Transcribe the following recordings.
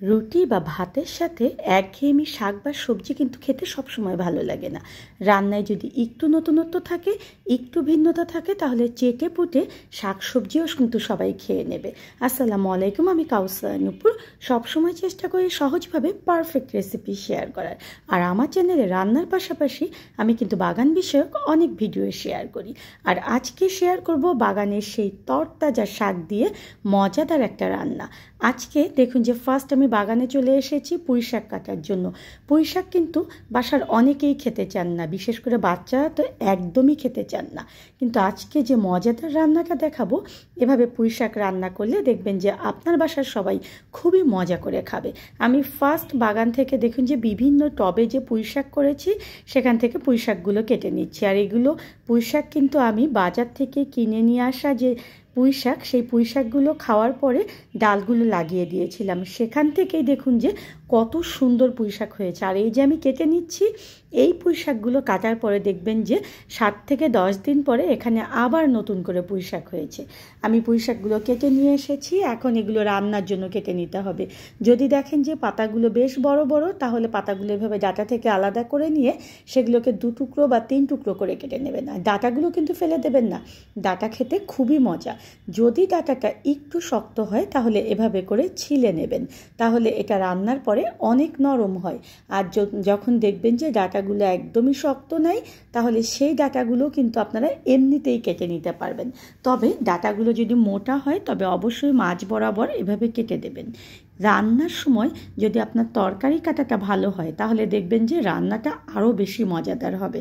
রুটি বা ভাতের সাথে একঘেয়েমি শাক বা সবজি কিন্তু খেতে সবসময় ভালো লাগে না। রান্নায় যদি একটু নতুনত্ব থাকে, একটু ভিন্নতা থাকে, তাহলে চেটে পুটে শাক সবজিও কিন্তু সবাই খেয়ে নেবে। আসসালামু আলাইকুম, আমি কাউসার নূপুর। সবসময় চেষ্টা করি সহজভাবে পারফেক্ট রেসিপি শেয়ার করার। আর আমার চ্যানেলে রান্নার পাশাপাশি আমি কিন্তু বাগান বিষয়ক অনেক ভিডিও শেয়ার করি। আর আজকে শেয়ার করব বাগানের সেই তরতাজা শাক দিয়ে মজাদার একটা রান্না। আজকে দেখুন যে ফার্স্ট আমি বাগানে চলে এসেছি পুঁই শাক কাটার জন্য। পুঁই শাক কিন্তু বাসার অনেকেই খেতে চান না, বিশেষ করে বাচ্চারা তো একদমই খেতে চান না। কিন্তু আজকে যে মজাদার রান্নাটা দেখাবো, এভাবে পুঁই শাক রান্না করলে দেখবেন যে আপনার বাসার সবাই খুবই মজা করে খাবে। আমি ফার্স্ট বাগান থেকে দেখুন যে বিভিন্ন টবে যে পুঁই শাক করেছি, সেখান থেকে পুঁই শাকগুলো কেটে নিচ্ছি। আর এগুলো পুঁই শাক কিন্তু আমি বাজার থেকে কিনে নিয়ে আসা যে পুঁই শাক, সেই পুঁই শাকগুলো খাওয়ার পরে ডালগুলো লাগিয়ে দিয়েছিলাম। সেখান থেকেই দেখুন যে কত সুন্দর পুঁই শাক হয়েছে। আর এই যে আমি কেটে নিচ্ছি, এই পুঁই শাকগুলো কাটার পরে দেখবেন যে 7 থেকে 10 দিন পরে এখানে আবার নতুন করে পুঁই শাক হয়েছে। আমি পুঁই শাকগুলো কেটে নিয়ে এসেছি, এখন এগুলো রান্নার জন্য কেটে নিতে হবে। যদি দেখেন যে পাতাগুলো বেশ বড় বড়, তাহলে পাতাগুলো এভাবে ডাঁটা থেকে আলাদা করে নিয়ে সেগুলোকে 2 টুকরো বা 3 টুকরো করে কেটে নেবেন। আর ডাঁটাগুলো কিন্তু ফেলে দেবেন না, ডাঁটা খেতে খুবই মজা। যদি ডাঁটাটা একটু শক্ত হয় তাহলে এভাবে করে ছিলে নেবেন, তাহলে এটা রান্নার পরে অনেক নরম হয়। আর যখন দেখবেন যে ডাঁটাগুলো একদমই শক্ত নাই, তাহলে সেই ডাঁটাগুলো কিন্তু আপনারা এমনিতেই কেটে নিতে পারবেন। তবে ডাঁটাগুলো যদি মোটা হয় তবে অবশ্যই মাঝ বরাবর এভাবে কেটে দেবেন। রান্নার সময় যদি আপনার তরকারি কাটাটা ভালো হয়, তাহলে দেখবেন যে রান্নাটা আরও বেশি মজাদার হবে।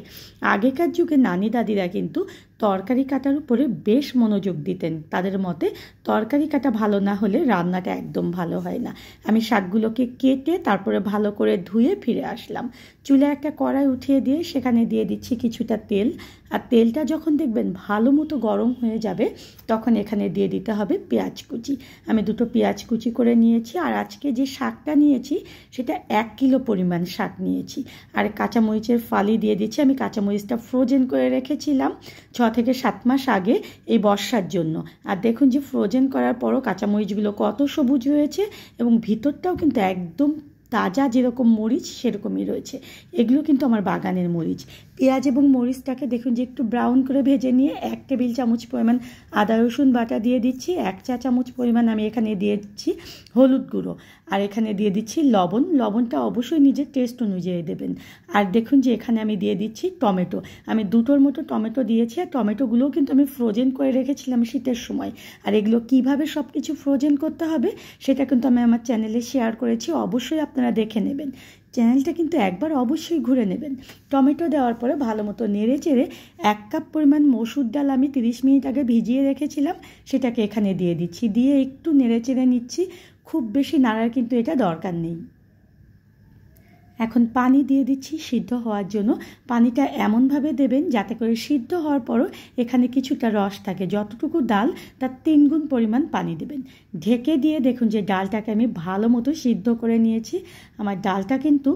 আগেকার যুগে নানি দাদিরা কিন্তু তরকারি কাটার উপরে বেশ মনোযোগ দিতেন। তাদের মতে তরকারি কাটা ভালো না হলে রান্নাটা একদম ভালো হয় না। আমি শাকগুলোকে কেটে তারপরে ভালো করে ধুয়ে ফিরে আসলাম। চুলে একটা কড়াই উঠিয়ে দিয়ে সেখানে দিয়ে দিচ্ছি কিছুটা তেল। আর তেলটা যখন দেখবেন ভালো মতো গরম হয়ে যাবে, তখন এখানে দিয়ে দিতে হবে পেঁয়াজ কুচি। আমি 2টো পেঁয়াজ কুচি করে নিয়েছি। আর আজকে যে শাকটা নিয়েছি সেটা 1 কিলো পরিমাণ শাক নিয়েছি। আর কাঁচামরিচের ফালি দিয়ে দিচ্ছি। আমি কাঁচামরিচটা ফ্রোজেন করে রেখেছিলাম 6 থেকে 7 মাস আগে এই বর্ষার জন্য। আর দেখুন যে ফ্রোজেন করার পরও কাঁচামরিচগুলো কত সবুজ হয়েছে, এবং ভিতরটাও কিন্তু একদম তাজা, যেরকম মরিচ সেরকমই রয়েছে। এগুলো কিন্তু আমার বাগানের মরিচ। পেঁয়াজ এবং মরিচটাকে দেখুন যে একটু ব্রাউন করে ভেজে নিয়ে 1 টেবিল চামচ পরিমাণ আদা রসুন বাটা দিয়ে দিচ্ছি। 1 চা চামচ পরিমাণ আমি এখানে দিয়ে দিচ্ছি হলুদ গুঁড়ো। আর এখানে দিয়ে দিচ্ছি লবণ। লবণটা অবশ্যই নিজের টেস্ট অনুযায়ী দেবেন। আর দেখুন যে এখানে আমি দিয়ে দিচ্ছি টমেটো। আমি 2টোর মতো টমেটো দিয়েছি। আর টমেটোগুলোও কিন্তু আমি ফ্রোজেন করে রেখেছিলাম শীতের সময়। আর এগুলো কিভাবে সব কিছু ফ্রোজেন করতে হবে সেটা কিন্তু আমি আমার চ্যানেলে শেয়ার করেছি, অবশ্যই আপনারা দেখে নেবেন। চ্যানেলটা কিন্তু একবার অবশ্যই ঘুরে নেবেন। টমেটো দেওয়ার পরে ভালো মতো নেড়ে চেড়ে 1 কাপ পরিমাণ মসুর ডাল আমি 30 মিনিট আগে ভিজিয়ে রেখেছিলাম, সেটাকে এখানে দিয়ে দিচ্ছি। দিয়ে একটু নেড়ে চেড়ে নিচ্ছি, খুব বেশি নাড়ার কিন্তু এটা দরকার নেই। এখন পানি দিয়ে দিচ্ছি সিদ্ধ হওয়ার জন্য। পানিটা এমনভাবে দেবেন যাতে করে সিদ্ধ হওয়ার পরও এখানে কিছুটা রস থাকে। যতটুকু ডাল তার 3 গুণ পরিমাণ পানি দেবেন। ঢেকে দিয়ে দেখুন যে ডালটাকে আমি ভালো মতো সিদ্ধ করে নিয়েছি। আমার ডালটা কিন্তু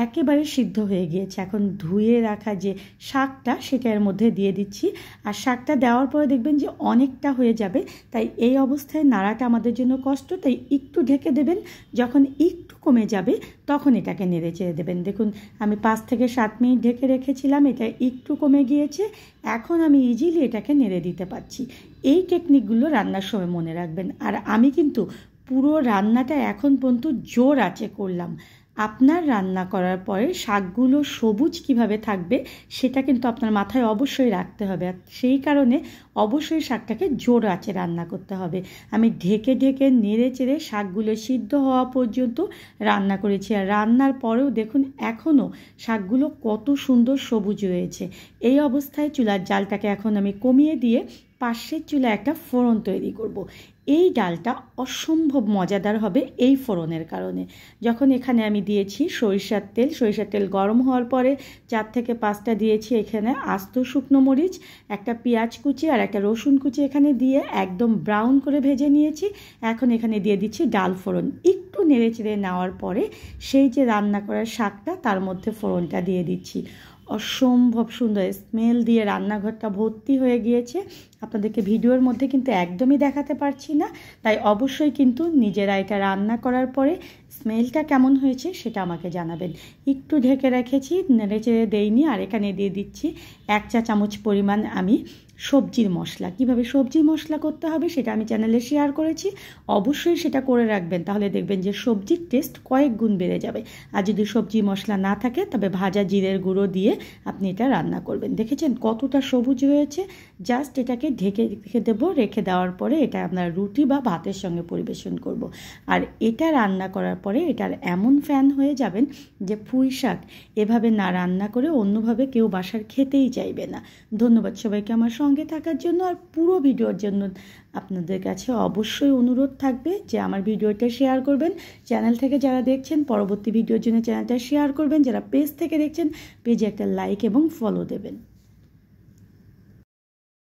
একেবারে সিদ্ধ হয়ে গিয়েছে। এখন ধুয়ে রাখা যে শাকটা সেটা এর মধ্যে দিয়ে দিচ্ছি। আর শাকটা দেওয়ার পরে দেখবেন যে অনেকটা হয়ে যাবে, তাই এই অবস্থায় নাড়াটা আমাদের জন্য কষ্ট, তাই একটু ঢেকে দেবেন। যখন একটু কমে যাবে তখন এটাকে নেড়ে চেড়ে দেবেন। দেখুন আমি 5 থেকে 7 মিনিট ঢেকে রেখেছিলাম, এটা একটু কমে গিয়েছে। এখন আমি ইজিলি এটাকে নেড়ে দিতে পারছি। এই টেকনিকগুলো রান্নার সময় মনে রাখবেন। আর আমি কিন্তু পুরো রান্নাটা এখন পর্যন্ত জোর আঁচে করলাম। আপনার রান্না করার পরে শাকগুলো সবুজ কিভাবে থাকবে সেটা কিন্তু আপনার মাথায় অবশ্যই রাখতে হবে। আর সেই কারণে অবশ্যই শাকটাকে জোর আঁচে রান্না করতে হবে। আমি ঢেকে ঢেকে নেড়ে চেড়ে শাকগুলো সিদ্ধ হওয়া পর্যন্ত রান্না করেছি। আর রান্নার পরেও দেখুন এখনও শাকগুলো কত সুন্দর সবুজ রয়েছে। এই অবস্থায় চুলার জালটাকে এখন আমি কমিয়ে দিয়ে পাশের চুলায় একটা ফোড়ন তৈরি করব। এই ডালটা অসম্ভব মজাদার হবে এই ফোড়নের কারণে। যখন এখানে আমি দিয়েছি সরিষার তেল, সরিষার তেল গরম হওয়ার পরে 4 থেকে 5টা দিয়েছি এখানে আস্ত শুকনো মরিচ, একটা পেঁয়াজ কুচি আর একটা রসুন কুচি এখানে দিয়ে একদম ব্রাউন করে ভেজে নিয়েছি। এখন এখানে দিয়ে দিচ্ছি ডাল ফোড়ন। একটু নেড়ে চেড়ে নেওয়ার পরে সেই যে রান্না করার শাকটা তার মধ্যে ফোড়নটা দিয়ে দিচ্ছি। অসম্ভব সুন্দর স্মেল দিয়ে রান্নাঘরটা ভর্তি হয়ে গিয়েছে। আপনাদেরকে ভিডিওর মধ্যে কিন্তু একদমই দেখাতে পারছি না, তাই অবশ্যই কিন্তু নিজেরা এটা রান্না করার পরে স্মেলটা কেমন হয়েছে সেটা আমাকে জানাবেন। একটু ঢেকে রেখেছি, নেড়েচেড়ে দেইনি। আর এখানে দিয়ে দিচ্ছি 1 চা চামচ পরিমাণ আমি সবজির মশলা। কিভাবে সবজির মশলা করতে হবে সেটা আমি চ্যানেলে শেয়ার করেছি, অবশ্যই সেটা করে রাখবেন, তাহলে দেখবেন যে সবজির টেস্ট কয়েক গুণ বেড়ে যাবে। আর যদি সবজি মশলা না থাকে তবে ভাজা জিরের গুঁড়ো দিয়ে আপনি এটা রান্না করবেন। দেখেছেন কতটা সবুজ হয়েছে। জাস্ট এটাকে ঢেকে রেখে দেবো, রেখে দেওয়ার পরে এটা আমরা রুটি বা ভাতের সঙ্গে পরিবেশন করব। আর এটা রান্না করার পরে এটার এমন ফ্যান হয়ে যাবেন যে পুঁই শাক এভাবে না রান্না করে অন্যভাবে কেউ বাসার খেতেই চাইবে না। ধন্যবাদ সবাইকে আমার সঙ্গে থাকার জন্য। আর পুরো ভিডিওর জন্য আপনাদের কাছে অবশ্যই অনুরোধ থাকবে যে আমার ভিডিওটা শেয়ার করবেন। চ্যানেল থেকে যারা দেখছেন পরবর্তী ভিডিওর জন্য চ্যানেলটা শেয়ার করবেন, যারা পেজ থেকে দেখছেন পেজে একটা লাইক এবং ফলো দেবেন।